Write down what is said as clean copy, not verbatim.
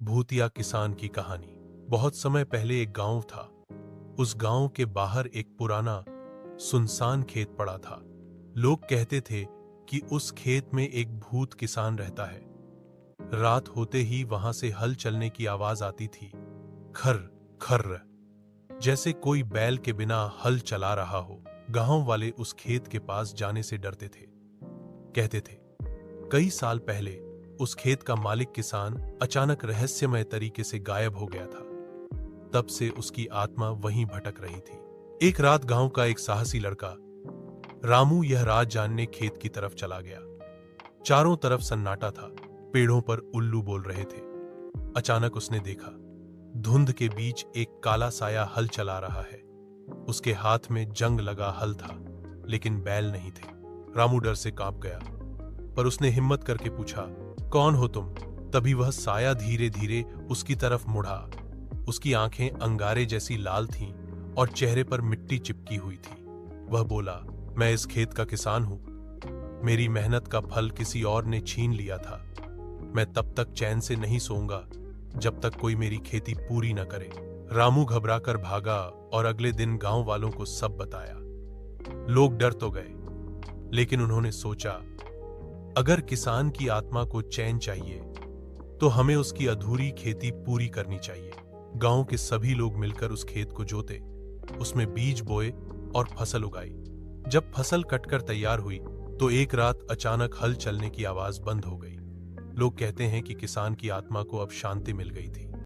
भूतिया किसान की कहानी। बहुत समय पहले एक गांव था। उस गांव के बाहर एक पुराना सुनसान खेत पड़ा था। लोग कहते थे कि उस खेत में एक भूत किसान रहता है। रात होते ही वहां से हल चलने की आवाज आती थी, खर खर, जैसे कोई बैल के बिना हल चला रहा हो। गांव वाले उस खेत के पास जाने से डरते थे। कहते थे कई साल पहले उस खेत का मालिक किसान अचानक रहस्यमय तरीके से गायब हो गया था। तब से उसकी आत्मा वहीं भटक रही थी। एक रात गांव का एक साहसी लड़का रामू यह राज जानने खेत की तरफ चला गया। चारों तरफ सन्नाटा था, पेड़ों पर उल्लू बोल रहे थे। अचानक उसने देखा, धुंध के बीच एक काला साया हल चला रहा है। उसके हाथ में जंग लगा हल था, लेकिन बैल नहीं थे। रामू डर से कांप गया, पर उसने हिम्मत करके पूछा, कौन हो तुम? तभी वह साया धीरे धीरे उसकी तरफ मुड़ा। उसकी आंखें अंगारे जैसी लाल थीं और चेहरे पर मिट्टी चिपकी हुई थी। वह बोला, मैं इस खेत का किसान हूं। मेरी मेहनत का फल किसी और ने छीन लिया था। मैं तब तक चैन से नहीं सोऊंगा जब तक कोई मेरी खेती पूरी न करे। रामू घबराकर भागा और अगले दिन गांव वालों को सब बताया। लोग डर तो गए, लेकिन उन्होंने सोचा, अगर किसान की आत्मा को चैन चाहिए तो हमें उसकी अधूरी खेती पूरी करनी चाहिए। गांव के सभी लोग मिलकर उस खेत को जोते, उसमें बीज बोए और फसल उगाई। जब फसल कटकर तैयार हुई तो एक रात अचानक हल चलने की आवाज बंद हो गई। लोग कहते हैं कि किसान की आत्मा को अब शांति मिल गई थी।